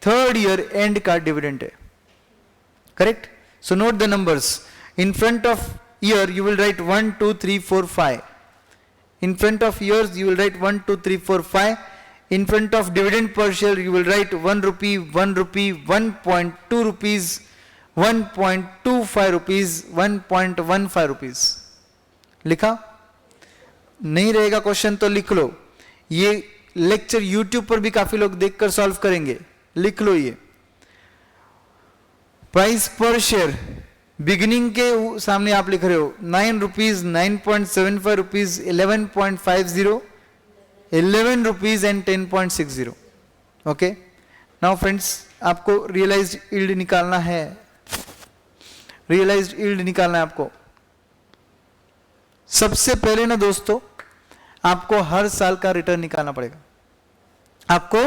third year end का dividend है, correct. So note the numbers. In front of year you will write 1 2 3 4 5. In front of years you will write 1 2 3 4 5. In front of dividend per share you will write 1 rupee, 1 rupee, 1.2 rupees, 1.25 rupees, 1.15 rupees. लिखा? नहीं रहेगा question तो लिख लो। ये lecture YouTube पर भी काफी लोग देखकर सॉल्व करेंगे, लिख लो। ये प्राइस पर शेयर बिगिनिंग के सामने आप लिख रहे हो 9 rupees, 9.75 rupees, 11.50, 11 rupees and 10.60. Okay, now friends आपको रियलाइज्ड यील्ड निकालना है। रियलाइज्ड यील्ड निकालना है आपको। सबसे पहले ना दोस्तों आपको हर साल का रिटर्न निकालना पड़ेगा। आपको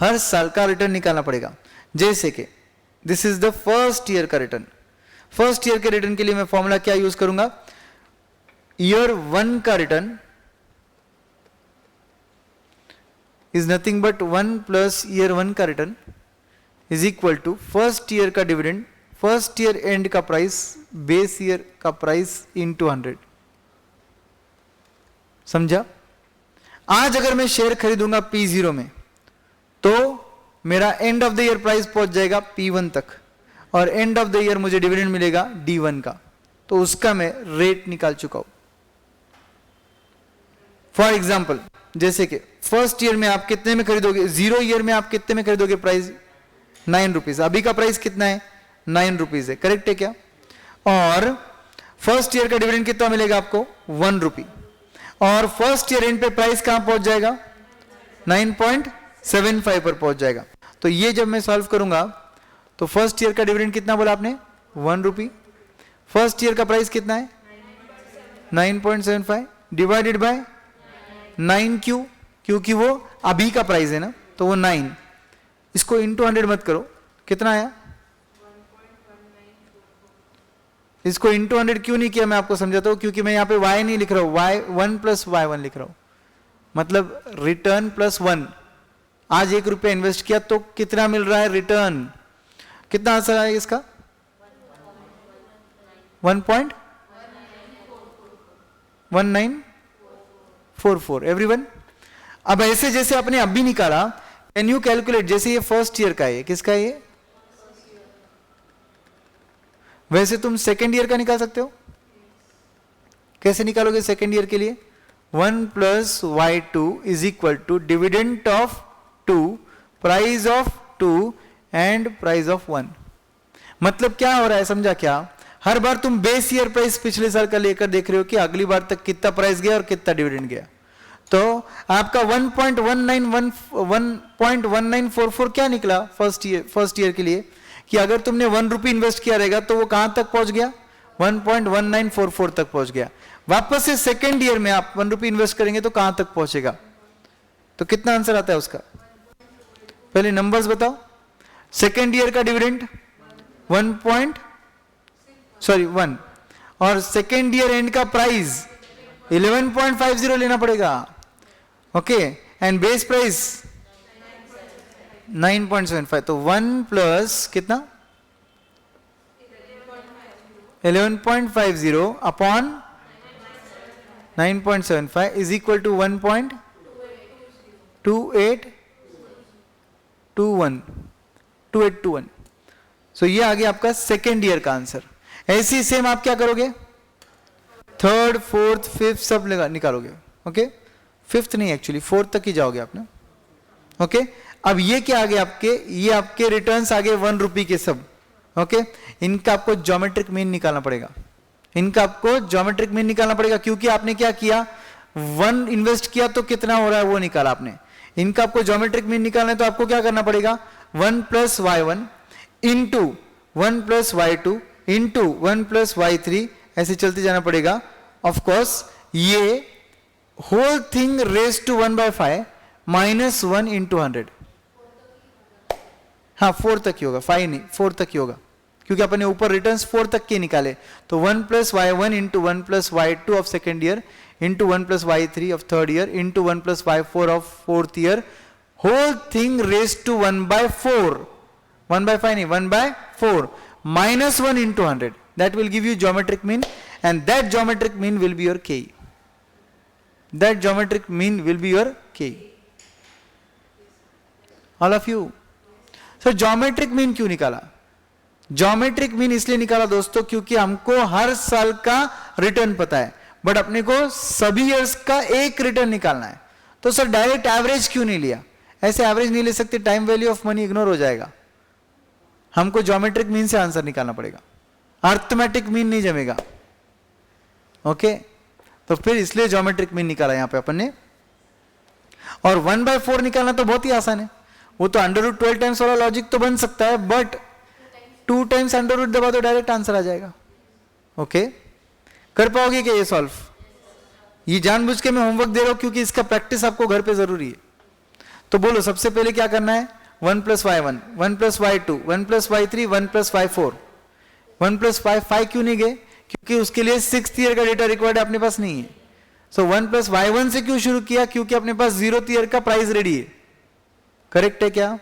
हर साल का रिटर्न निकालना पड़ेगा। जैसे कि this is the first year का रिटर्न। फर्स्ट ईयर के रिटर्न के लिए मैं फॉर्मूला क्या यूज करूंगा? ईयर 1 का return is nothing but 1 plus year 1 का return is equal to first year का डिविडेंड, फर्स्ट ईयर एंड का प्राइस, बेस ईयर का प्राइस इनटू 100। समझा? आज अगर मैं शेयर खरीदूंगा P0 में तो मेरा end of the year price पहुंच जाएगा P1 तक, और एंड ऑफ द ईयर मुझे डिविडेंड मिलेगा D1 का, तो उसका मैं रेट निकाल चुका हूं। फॉर एग्जाम्पल, जैसे कि फर्स्ट ईयर में आप कितने में खरीदोगे, 0 ईयर में आप कितने में खरीदोगे प्राइस? 9 रुपीज। अभी का प्राइस कितना है? 9 रुपीज है, करेक्ट है क्या? और फर्स्ट ईयर का डिविडेंड कितना मिलेगा आपको? 1 रुपी। और फर्स्ट ईयर एंड पे प्राइस कहां पहुंच जाएगा? 9.75 पर पहुंच जाएगा। तो ये जब मैं सॉल्व करूंगा तो फर्स्ट ईयर का डिविडेंड कितना बोला आपने? 1 रुपी। फर्स्ट ईयर का प्राइस कितना है? 9.75 डिवाइडेड बाय 9। क्यों? क्योंकि वो अभी का प्राइस है ना, तो वो 9। इसको इंटू 100 मत करो, कितना आया? इसको इंटू 100 क्यों नहीं किया मैं आपको समझाता हूं। क्योंकि मैं यहां पे y नहीं लिख रहा हूं, y1 प्लस y1 लिख रहा हूं, मतलब रिटर्न प्लस 1। आज 1 रुपया इन्वेस्ट किया तो कितना मिल रहा है रिटर्न? कितना आंसर आएगा इसका? 1.1944। एवरीवन, अब ऐसे जैसे आपने अभी निकाला, कैन यू कैलकुलेट? जैसे ये फर्स्ट ईयर का है, किसका है ये? वैसे तुम सेकेंड ईयर का निकाल सकते हो। कैसे निकालोगे सेकेंड ईयर के लिए? 1 plus y2 is equal to dividend of 2, price of 2 and price of 1। मतलब क्या हो रहा है, समझा क्या? हर बार तुम बेस ईयर प्राइस पिछले साल का लेकर देख रहे हो कि अगली बार तक कितना प्राइस गया और कितना डिविडेंड गया। तो आपका 1.1944 क्या निकला फर्स्ट ईयर के लिए? कि अगर तुमने 1 रुपी इन्वेस्ट किया रहेगा तो वो कहां तक पहुंच गया? 1.1944 तक पहुंच गया। वापस से सेकेंड ईयर में आप 1 रुपी इन्वेस्ट करेंगे तो कहां तक पहुंचेगा? तो कितना आंसर आता है उसका? पहले नंबर्स बताओ। सेकेंड ईयर का डिविडेंड 1 और सेकेंड ईयर एंड का प्राइस 11.50 लेना पड़ेगा। Okay, and base price 9.75। तो 1 प्लस कितना? 11.50 अपॉन 9.75 इज इक्वल टू 1.2821। सो ये आ गया आपका सेकेंड ईयर का आंसर। ऐसी सेम आप क्या करोगे? थर्ड, फोर्थ, फिफ्थ सब निकालोगे। ओके, फिफ्थ नहीं, एक्चुअली फोर्थ तक ही जाओगे आप ना। ओके, अब ये क्या आ गया आपके? ये आपके रिटर्न्स आ गए 1 रुपी के सब। ओके, इनका आपको ज्योमेट्रिक मीन निकालना पड़ेगा, इनका आपको ज्योमेट्रिक मीन निकालना पड़ेगा, क्योंकि आपने क्या किया, 1 इन्वेस्ट किया तो कितना हो रहा है वो निकाला आपने। इनका आपको ज्योमेट्रिक मीन निकालना है तो आपको क्या करना पड़ेगा, 1 + y1 into 1 + y2 into 1 + y3 ऐसे चलते जाना पड़ेगा। ऑफ कोर्स ये होल थिंग रेज टू 1/5 - 1 × 100, हाँ 4 तक ही होगा, 5 नहीं 4 तक ही होगा, क्योंकि अपने ऊपर रिटर्न्स 4 तक के निकाले। तो 1 + y1 into 1 + y2 of second year into 1 + y3 of third year into 1 + y4 of fourth year, whole thing raise to 1/4, 1/5 नहीं 1/4 - 1 × 100, that will give you geometric mean, and that geometric mean will be your KE. That geometric mean will be your KE. All of you. So geometric mean क्यों निकाला? Geometric mean इसलिए निकाला दोस्तों क्योंकि हमको हर साल का रिटर्न पता है, बट अपने को सभी ईयर्स का एक रिटर्न निकालना है। तो सर डायरेक्ट एवरेज क्यों नहीं लिया? ऐसे एवरेज नहीं ले सकते, time value of money ignore हो जाएगा। हमको ज्योमेट्रिक मीन से आंसर निकालना पड़ेगा, अर्थमेटिक मीन नहीं जमेगा। ओके, तो फिर इसलिए ज्योमेट्रिक मीन निकाला यहां पे अपन ने। और 1/4 निकालना तो बहुत ही आसान है, वो तो √12 टाइम्स वाला लॉजिक तो बन सकता है, बट 2 टाइम्स √ दबा दो डायरेक्ट आंसर आ जाएगा। ओके, कर पाओगे क्या ये सॉल्व? ये जानबूझ के मैं होमवर्क दे रहा हूं क्योंकि इसका प्रैक्टिस आपको घर पे जरूरी है। तो बोलो सबसे पहले क्या करना है, 1 + y1 1 + y2 1 + y3 1 + y4, 1 + 5 क्यों नहीं गए? क्योंकि उसके लिए 6th ईयर का डेटा रिक्वायर्ड अपने पास नहीं है। सो 1 + y1 से क्यों शुरू किया? क्योंकि अपने पास 0th ईयर का प्राइस रेडी है। करेक्ट है क्या?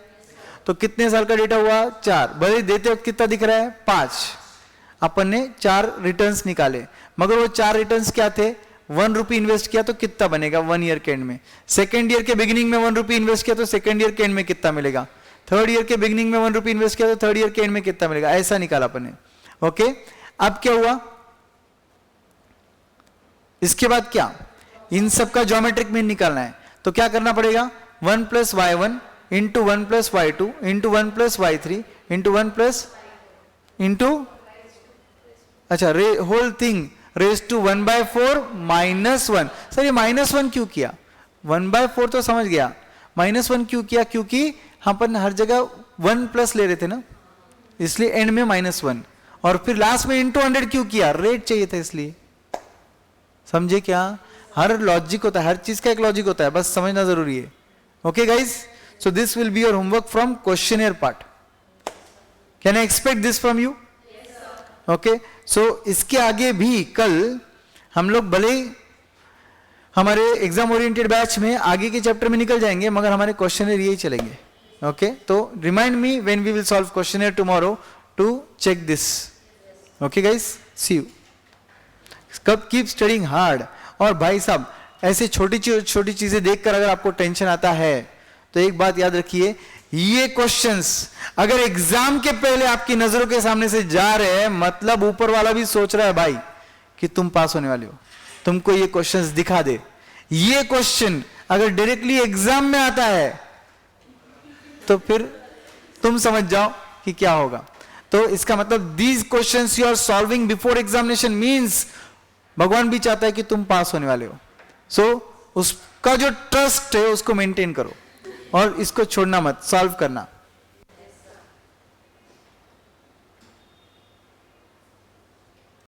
तो कितने साल का डेटा हुआ? 4। भले देते वक्त कितना दिख रहा है? 5। अपन ने 4 रिटर्न्स निकाले, मगर वो 4 रिटर्न्स क्या थे? 1 रुपी इन्वेस्ट किया तो कितना बनेगा 1 ईयर के एंड में? सेकेंड ईयर के बिगिनिंग में 1 रुपी इन्वेस्ट किया तो सेकेंड ईयर के एंड में कितना मिलेगा? थर्ड ईयर के बिगिनिंग में 1 रुपी इन्वेस्ट किया तो थर्ड ईयर के एंड में कितना मिलेगा? ऐसा निकाला अपन ने। ओके, अब क्या हुआ? इसके बाद क्या? इन सब का ज्योमेट्रिक मीन निकालना है, तो क्या करना पड़ेगा? 1 + y1 into 1 + y2 into 1 + y3 into 1 + into अच्छा whole thing raise to 1/4 - 1। Sir ये -1 क्यों किया? 1/4 तो समझ गया, -1 क्यों किया? क्योंकि अपन हर जगह 1+ ले रहे थे ना, इसलिए एंड में -1, और फिर लास्ट में इंटू 100 क्यों किया? रेट चाहिए था इसलिए। समझे क्या? हर लॉजिक होता है, हर चीज का एक लॉजिक होता है, बस समझना जरूरी है। Okay guys, so this will be your homework from questioner part. Can I expect this from you? Okay, so इसके आगे भी कल हम लोग भले हमारे एग्जाम ओरिएंटेड बैच में आगे के चैप्टर में निकल जाएंगे, मगर हमारे क्वेश्चनर यही चलेंगे। ओके, तो remind me when we will solve questioner tomorrow to check this. Okay guys, see you. कब कीप स्टडिंग हार्ड। और भाई साहब ऐसे छोटी छोटी चीजें देखकर अगर आपको टेंशन आता है तो एक बात याद रखिए, ये क्वेश्चंस अगर एग्जाम के पहले आपकी नजरों के सामने से जा रहे हैं, मतलब ऊपर वाला भी सोच रहा है भाई कि तुम पास होने वाले हो, तुमको ये क्वेश्चंस दिखा दे। ये क्वेश्चन अगर डायरेक्टली एग्जाम में आता है तो फिर तुम समझ जाओ कि क्या होगा। तो इसका मतलब these questions you are solving before examination means भगवान भी चाहता है कि तुम पास होने वाले हो। सो उसका जो ट्रस्ट है उसको मेंटेन करो और इसको छोड़ना मत, सॉल्व करना।